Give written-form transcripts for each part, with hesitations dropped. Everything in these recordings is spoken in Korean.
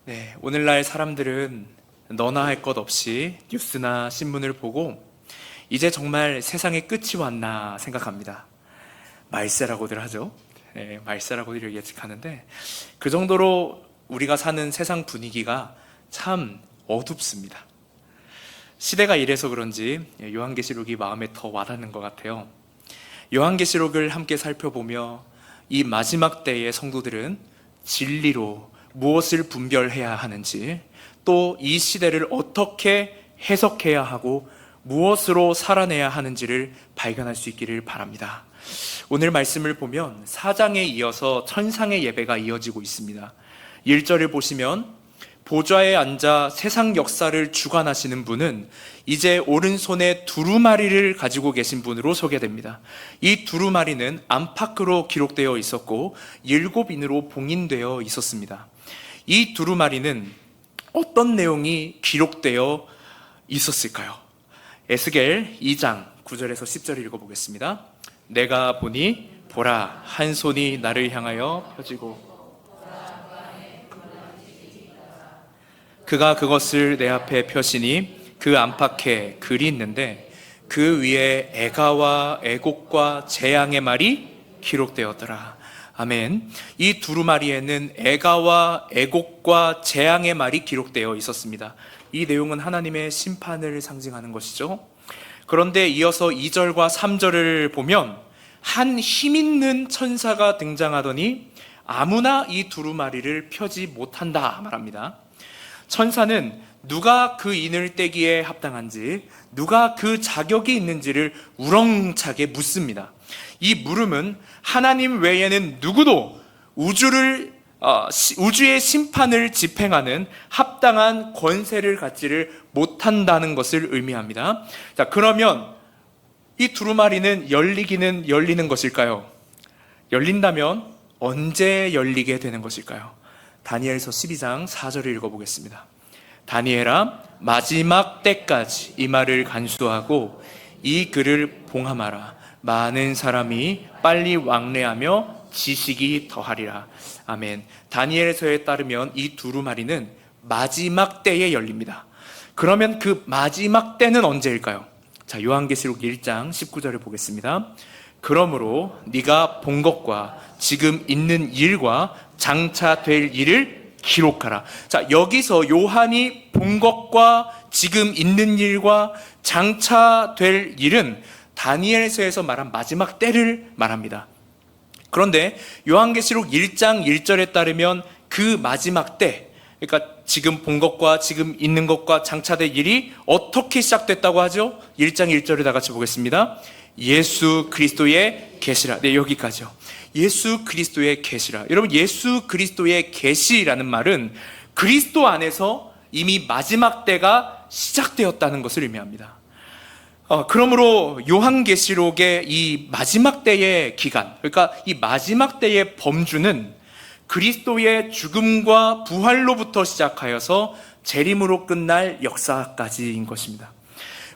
네, 오늘날 사람들은 너나 할 것 없이 뉴스나 신문을 보고 이제 정말 세상의 끝이 왔나 생각합니다. 말세라고들 하죠. 네, 말세라고들 예측하는데 그 정도로 우리가 사는 세상 분위기가 참 어둡습니다. 시대가 이래서 그런지 요한계시록이 마음에 더 와닿는 것 같아요. 요한계시록을 함께 살펴보며 이 마지막 때의 성도들은 진리로 무엇을 분별해야 하는지, 또 이 시대를 어떻게 해석해야 하고 무엇으로 살아내야 하는지를 발견할 수 있기를 바랍니다. 오늘 말씀을 보면 4장에 이어서 천상의 예배가 이어지고 있습니다. 1절을 보시면 보좌에 앉아 세상 역사를 주관하시는 분은 이제 오른손에 두루마리를 가지고 계신 분으로 소개됩니다. 이 두루마리는 안팎으로 기록되어 있었고 7인으로 봉인되어 있었습니다. 이 두루마리는 어떤 내용이 기록되어 있었을까요? 에스겔 2장 9절에서 10절 읽어보겠습니다. 내가 보니 보라, 한 손이 나를 향하여 펴지고 그가 그것을 내 앞에 펴시니 그 안팎에 글이 있는데 그 위에 애가와 애곡과 재앙의 말이 기록되었더라. 아멘. 이 두루마리에는 애가와 애곡과 재앙의 말이 기록되어 있었습니다. 이 내용은 하나님의 심판을 상징하는 것이죠. 그런데 이어서 2절과 3절을 보면 한 힘있는 천사가 등장하더니 아무나 이 두루마리를 펴지 못한다 말합니다. 천사는 누가 그 인을 떼기에 합당한지, 누가 그 자격이 있는지를 우렁차게 묻습니다. 이 물음은 하나님 외에는 누구도 우주의 심판을 집행하는 합당한 권세를 갖지를 못한다는 것을 의미합니다. 자, 그러면 이 두루마리는 열리기는 열리는 것일까요? 열린다면 언제 열리게 되는 것일까요? 다니엘서 12장 4절을 읽어보겠습니다. 다니엘아, 마지막 때까지 이 말을 간수하고 이 글을 봉함하라. 많은 사람이 빨리 왕래하며 지식이 더하리라. 아멘. 다니엘서에 따르면 이 두루마리는 마지막 때에 열립니다. 그러면 그 마지막 때는 언제일까요? 자, 요한계시록 1장 19절을 보겠습니다. 그러므로 네가 본 것과 지금 있는 일과 장차 될 일을 기록하라. 자, 여기서 요한이 본 것과 지금 있는 일과 장차 될 일은 다니엘서에서 말한 마지막 때를 말합니다. 그런데 요한계시록 1장 1절에 따르면 그 마지막 때, 그러니까 지금 본 것과 지금 있는 것과 장차 될 일이 어떻게 시작됐다고 하죠? 1장 1절을 다 같이 보겠습니다. 예수 그리스도의 계시라. 네, 여기까지요. 예수 그리스도의 계시라. 여러분, 예수 그리스도의 계시라는 말은 그리스도 안에서 이미 마지막 때가 시작되었다는 것을 의미합니다. 그러므로 요한계시록의 이 마지막 때의 기간, 그러니까 이 마지막 때의 범주는 그리스도의 죽음과 부활로부터 시작하여서 재림으로 끝날 역사까지인 것입니다.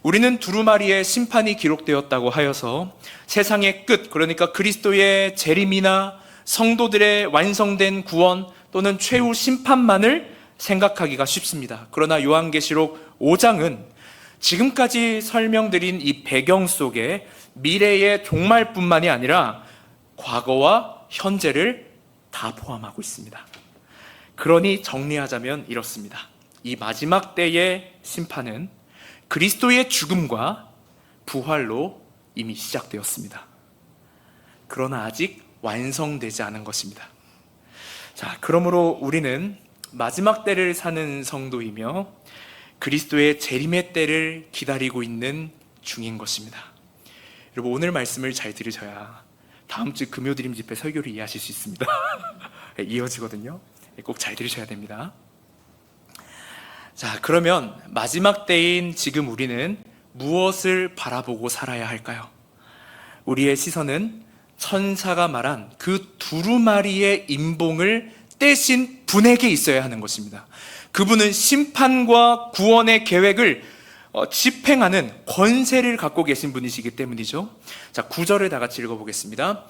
우리는 두루마리의 심판이 기록되었다고 하여서 세상의 끝, 그러니까 그리스도의 재림이나 성도들의 완성된 구원 또는 최후 심판만을 생각하기가 쉽습니다. 그러나 요한계시록 5장은 지금까지 설명드린 이 배경 속에 미래의 종말뿐만이 아니라 과거와 현재를 다 포함하고 있습니다. 그러니 정리하자면 이렇습니다. 이 마지막 때의 심판은 그리스도의 죽음과 부활로 이미 시작되었습니다. 그러나 아직 완성되지 않은 것입니다. 자, 그러므로 우리는 마지막 때를 사는 성도이며 그리스도의 재림의 때를 기다리고 있는 중인 것입니다. 여러분, 오늘 말씀을 잘 들으셔야 다음 주 금요드림 집회 설교를 이해하실 수 있습니다. 이어지거든요. 꼭 잘 들으셔야 됩니다. 자, 그러면 마지막 때인 지금 우리는 무엇을 바라보고 살아야 할까요? 우리의 시선은 천사가 말한 그 두루마리의 임봉을 떼신 분에게 있어야 하는 것입니다. 그분은 심판과 구원의 계획을 집행하는 권세를 갖고 계신 분이시기 때문이죠. 자, 9절을 다 같이 읽어보겠습니다.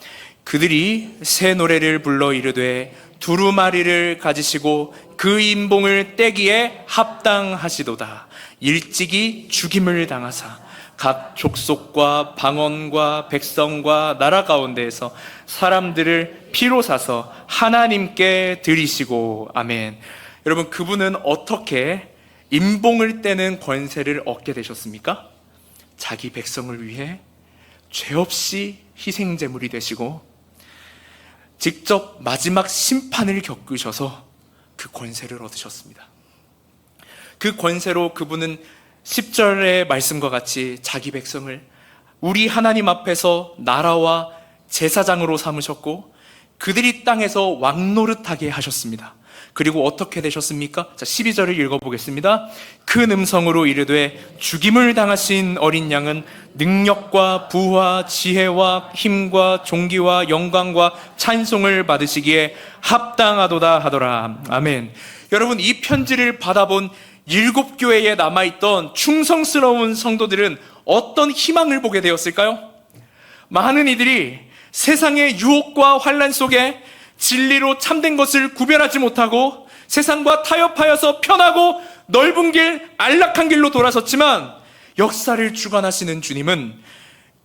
그들이 새 노래를 불러 이르되 두루마리를 가지시고 그 인봉을 떼기에 합당하시도다. 일찍이 죽임을 당하사 각 족속과 방언과 백성과 나라 가운데에서 사람들을 피로 사서 하나님께 드리시고. 아멘. 여러분, 그분은 어떻게 인봉을 떼는 권세를 얻게 되셨습니까? 자기 백성을 위해 죄 없이 희생제물이 되시고 직접 마지막 심판을 겪으셔서 그 권세를 얻으셨습니다. 그 권세로 그분은 10절의 말씀과 같이 자기 백성을 우리 하나님 앞에서 나라와 제사장으로 삼으셨고 그들이 땅에서 왕노릇하게 하셨습니다. 그리고 어떻게 되셨습니까? 자, 12절을 읽어보겠습니다. 큰 음성으로 이르되 죽임을 당하신 어린 양은 능력과 부와 지혜와 힘과 존귀와 영광과 찬송을 받으시기에 합당하도다 하더라. 아멘. 여러분, 이 편지를 받아본 7교회에 남아있던 충성스러운 성도들은 어떤 희망을 보게 되었을까요? 많은 이들이 세상의 유혹과 환난 속에 진리로 참된 것을 구별하지 못하고 세상과 타협하여서 편하고 넓은 길, 안락한 길로 돌아섰지만 역사를 주관하시는 주님은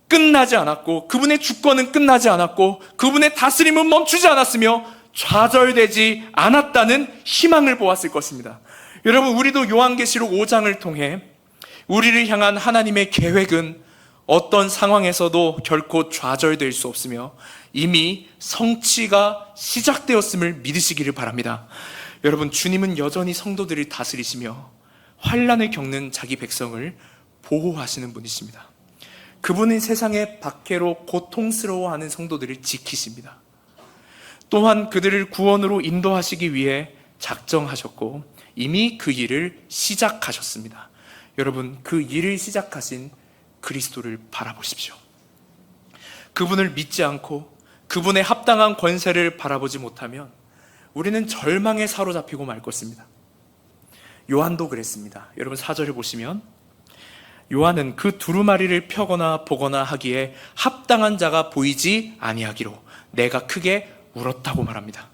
끝나지 않았고 그분의 주권은 끝나지 않았고 그분의 다스림은 멈추지 않았으며 좌절되지 않았다는 희망을 보았을 것입니다. 여러분, 우리도 요한계시록 5장을 통해 우리를 향한 하나님의 계획은 어떤 상황에서도 결코 좌절될 수 없으며 이미 성취가 시작되었음을 믿으시기를 바랍니다. 여러분, 주님은 여전히 성도들을 다스리시며 환난을 겪는 자기 백성을 보호하시는 분이십니다. 그분은 세상의 박해로 고통스러워하는 성도들을 지키십니다. 또한 그들을 구원으로 인도하시기 위해 작정하셨고 이미 그 일을 시작하셨습니다. 여러분, 그 일을 시작하신 그리스도를 바라보십시오. 그분을 믿지 않고 그분의 합당한 권세를 바라보지 못하면 우리는 절망에 사로잡히고 말 것입니다. 요한도 그랬습니다. 여러분, 4절을 보시면 요한은 그 두루마리를 펴거나 보거나 하기에 합당한 자가 보이지 아니하기로 내가 크게 울었다고 말합니다.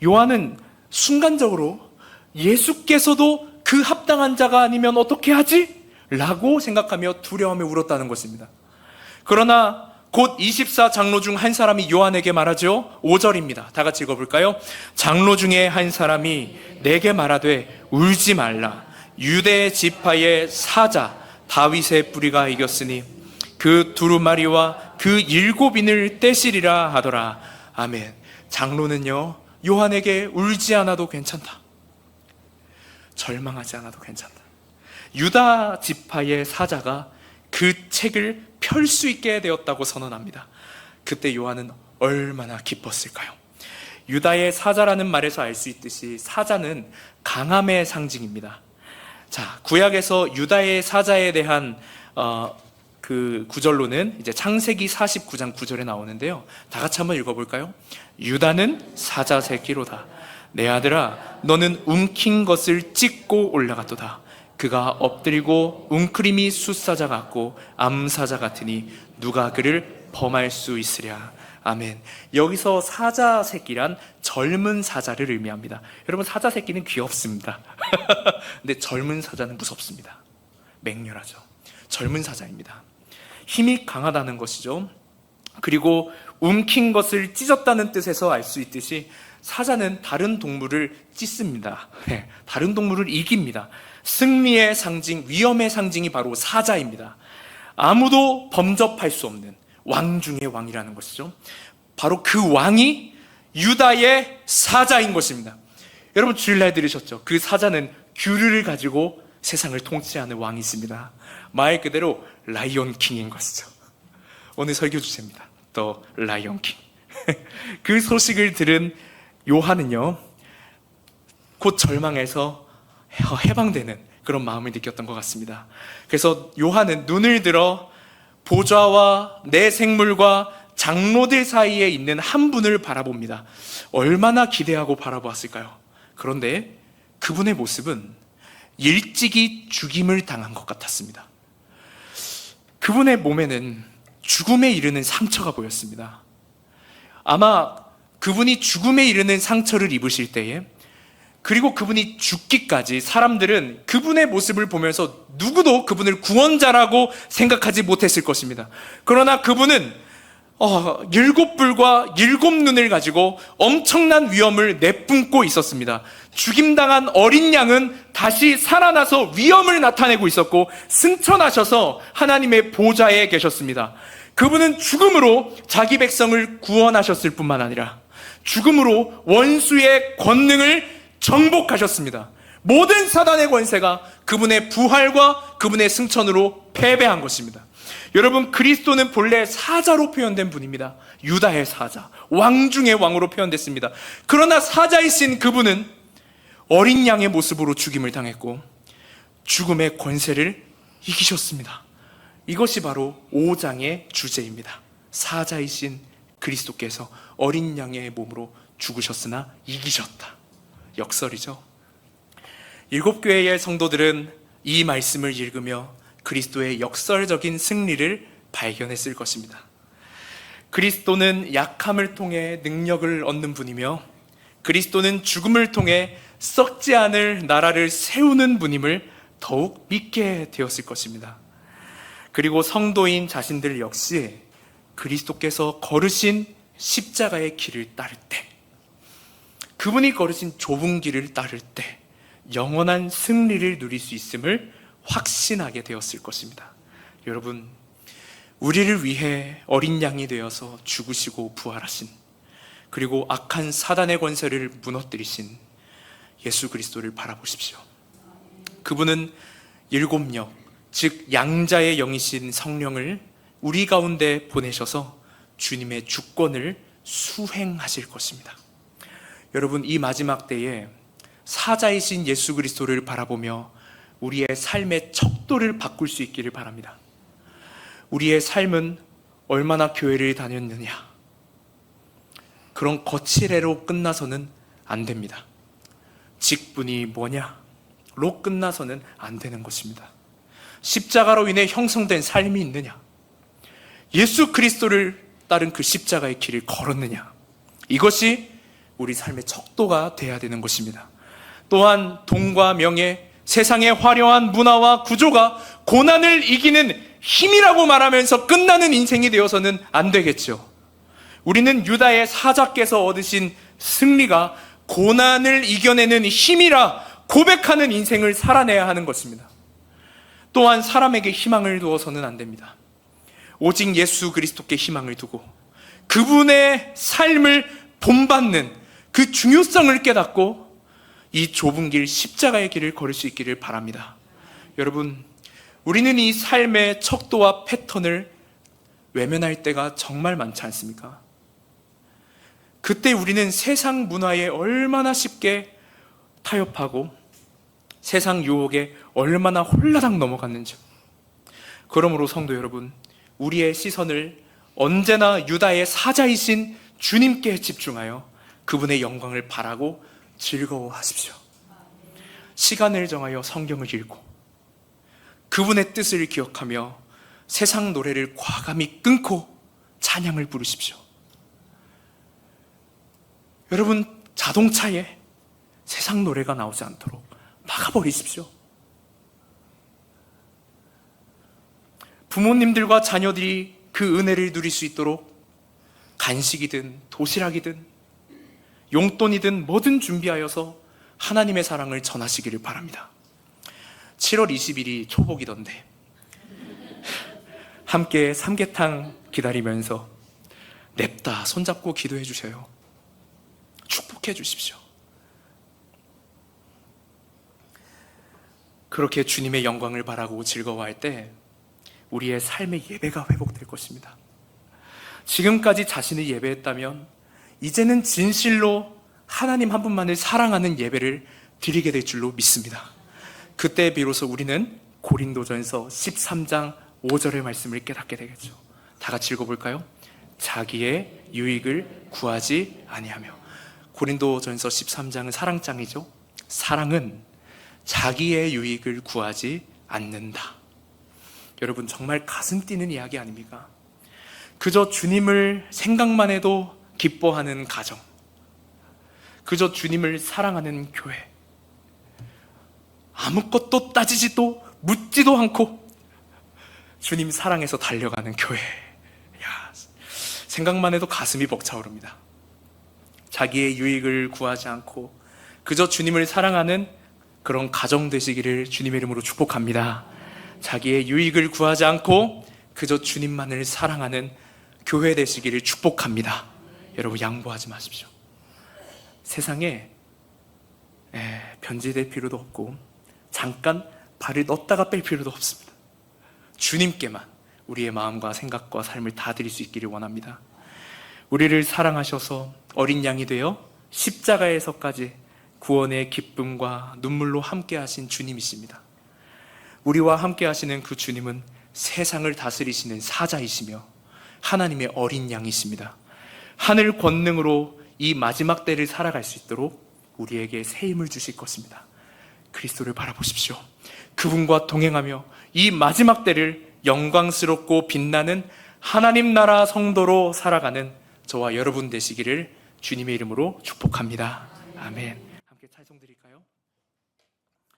요한은 순간적으로 예수께서도 그 합당한 자가 아니면 어떻게 하지? 라고 생각하며 두려움에 울었다는 것입니다. 그러나 곧 24장로 중 한 사람이 요한에게 말하죠. 5절입니다. 다 같이 읽어볼까요? 장로 중에 한 사람이 내게 말하되 울지 말라. 유대 지파의 사자 다윗의 뿌리가 이겼으니 그 두루마리와 그 7인을 떼시리라 하더라. 아멘. 장로는요, 요한에게 울지 않아도 괜찮다. 절망하지 않아도 괜찮다. 유다 지파의 사자가 그 책을 펼 수 있게 되었다고 선언합니다. 그때 요한은 얼마나 기뻤을까요? 유다의 사자라는 말에서 알 수 있듯이 사자는 강함의 상징입니다. 자, 구약에서 유다의 사자에 대한 그 구절로는 이제 창세기 49장 9절에 나오는데요. 다 같이 한번 읽어볼까요? 유다는 사자 새끼로다. 내 아들아, 너는 움킨 것을 찢고 올라갔도다. 그가 엎드리고 웅크림이 숫사자 같고 암사자 같으니 누가 그를 범할 수 있으랴. 아멘. 여기서 사자 새끼란 젊은 사자를 의미합니다. 여러분, 사자 새끼는 귀엽습니다. 근데 젊은 사자는 무섭습니다. 맹렬하죠. 젊은 사자입니다. 힘이 강하다는 것이죠. 그리고 움킨 것을 찢었다는 뜻에서 알 수 있듯이 사자는 다른 동물을 찢습니다. 다른 동물을 이깁니다. 승리의 상징, 위엄의 상징이 바로 사자입니다. 아무도 범접할 수 없는 왕 중의 왕이라는 것이죠. 바로 그 왕이 유다의 사자인 것입니다. 여러분, 주일날 들으셨죠? 그 사자는 귤을 가지고 세상을 통치하는 왕이 있습니다. 말 그대로 라이온 킹인 것이죠. 오늘 설교 주제입니다. 더 라이온 킹. 그 소식을 들은 요한은요, 곧 절망해서 해방되는 그런 마음을 느꼈던 것 같습니다. 그래서 요한은 눈을 들어 보좌와 내 생물과 장로들 사이에 있는 한 분을 바라봅니다. 얼마나 기대하고 바라보았을까요? 그런데 그분의 모습은 일찍이 죽임을 당한 것 같았습니다. 그분의 몸에는 죽음에 이르는 상처가 보였습니다. 아마 그분이 죽음에 이르는 상처를 입으실 때에 그리고 그분이 죽기까지 사람들은 그분의 모습을 보면서 누구도 그분을 구원자라고 생각하지 못했을 것입니다. 그러나 그분은 7불과 7눈을 가지고 엄청난 위험을 내뿜고 있었습니다. 죽임당한 어린 양은 다시 살아나서 위험을 나타내고 있었고, 승천하셔서 하나님의 보좌에 계셨습니다. 그분은 죽음으로 자기 백성을 구원하셨을 뿐만 아니라 죽음으로 원수의 권능을 정복하셨습니다. 모든 사단의 권세가 그분의 부활과 그분의 승천으로 패배한 것입니다. 여러분, 그리스도는 본래 사자로 표현된 분입니다. 유다의 사자, 왕 중의 왕으로 표현됐습니다. 그러나 사자이신 그분은 어린 양의 모습으로 죽임을 당했고 죽음의 권세를 이기셨습니다. 이것이 바로 5장의 주제입니다. 사자이신 그리스도께서 어린 양의 몸으로 죽으셨으나 이기셨다. 역설이죠. 7교회의 성도들은 이 말씀을 읽으며 그리스도의 역설적인 승리를 발견했을 것입니다. 그리스도는 약함을 통해 능력을 얻는 분이며 그리스도는 죽음을 통해 썩지 않을 나라를 세우는 분임을 더욱 믿게 되었을 것입니다. 그리고 성도인 자신들 역시 그리스도께서 걸으신 십자가의 길을 따를 때, 그분이 걸으신 좁은 길을 따를 때 영원한 승리를 누릴 수 있음을 확신하게 되었을 것입니다. 여러분, 우리를 위해 어린 양이 되어서 죽으시고 부활하신, 그리고 악한 사단의 권세를 무너뜨리신 예수 그리스도를 바라보십시오. 그분은 7역, 즉 양자의 영이신 성령을 우리 가운데 보내셔서 주님의 주권을 수행하실 것입니다. 여러분, 이 마지막 때에 사자이신 예수 그리스도를 바라보며 우리의 삶의 척도를 바꿀 수 있기를 바랍니다. 우리의 삶은 얼마나 교회를 다녔느냐, 그런 거칠애로 끝나서는 안 됩니다. 직분이 뭐냐로 끝나서는 안 되는 것입니다. 십자가로 인해 형성된 삶이 있느냐, 예수 그리스도를 따른 그 십자가의 길을 걸었느냐, 이것이 우리 삶의 척도가 돼야 되는 것입니다. 또한 돈과 명예, 세상의 화려한 문화와 구조가 고난을 이기는 힘이라고 말하면서 끝나는 인생이 되어서는 안 되겠죠. 우리는 유다의 사자께서 얻으신 승리가 고난을 이겨내는 힘이라 고백하는 인생을 살아내야 하는 것입니다. 또한 사람에게 희망을 두어서는 안 됩니다. 오직 예수 그리스도께 희망을 두고 그분의 삶을 본받는 그 중요성을 깨닫고 이 좁은 길, 십자가의 길을 걸을 수 있기를 바랍니다. 여러분, 우리는 이 삶의 척도와 패턴을 외면할 때가 정말 많지 않습니까? 그때 우리는 세상 문화에 얼마나 쉽게 타협하고 세상 유혹에 얼마나 홀라당 넘어갔는지. 그러므로 성도 여러분, 우리의 시선을 언제나 유다의 사자이신 주님께 집중하여 그분의 영광을 바라고 즐거워하십시오. 시간을 정하여 성경을 읽고 그분의 뜻을 기억하며 세상 노래를 과감히 끊고 찬양을 부르십시오. 여러분, 자동차에 세상 노래가 나오지 않도록 막아버리십시오. 부모님들과 자녀들이 그 은혜를 누릴 수 있도록 간식이든 도시락이든 용돈이든 뭐든 준비하여서 하나님의 사랑을 전하시기를 바랍니다. 7월 20일이 초복이던데 함께 삼계탕 기다리면서 냅다 손잡고 기도해 주셔요. 축복해 주십시오. 그렇게 주님의 영광을 바라고 즐거워할 때 우리의 삶의 예배가 회복될 것입니다. 지금까지 자신을 예배했다면 이제는 진실로 하나님 한 분만을 사랑하는 예배를 드리게 될 줄로 믿습니다. 그때 비로소 우리는 고린도전서 13장 5절의 말씀을 깨닫게 되겠죠. 다 같이 읽어볼까요? 자기의 유익을 구하지 아니하며. 고린도전서 13장은 사랑장이죠. 사랑은 자기의 유익을 구하지 않는다. 여러분, 정말 가슴 뛰는 이야기 아닙니까? 그저 주님을 생각만 해도 기뻐하는 가정, 그저 주님을 사랑하는 교회, 아무것도 따지지도 묻지도 않고 주님 사랑해서 달려가는 교회. 야, 생각만 해도 가슴이 벅차오릅니다. 자기의 유익을 구하지 않고 그저 주님을 사랑하는 그런 가정 되시기를 주님의 이름으로 축복합니다. 자기의 유익을 구하지 않고 그저 주님만을 사랑하는 교회 되시기를 축복합니다. 여러분, 양보하지 마십시오. 세상에 변질될 필요도 없고 잠깐 발을 넣었다가 뺄 필요도 없습니다. 주님께만 우리의 마음과 생각과 삶을 다 드릴 수 있기를 원합니다. 우리를 사랑하셔서 어린 양이 되어 십자가에서까지 구원의 기쁨과 눈물로 함께 하신 주님이십니다. 우리와 함께 하시는 그 주님은 세상을 다스리시는 사자이시며 하나님의 어린 양이십니다. 하늘 권능으로 이 마지막 때를 살아갈 수 있도록 우리에게 새 힘을 주실 것입니다. 그리스도를 바라보십시오. 그분과 동행하며 이 마지막 때를 영광스럽고 빛나는 하나님 나라 성도로 살아가는 저와 여러분 되시기를 주님의 이름으로 축복합니다. 아멘. 함께 찬송 드릴까요?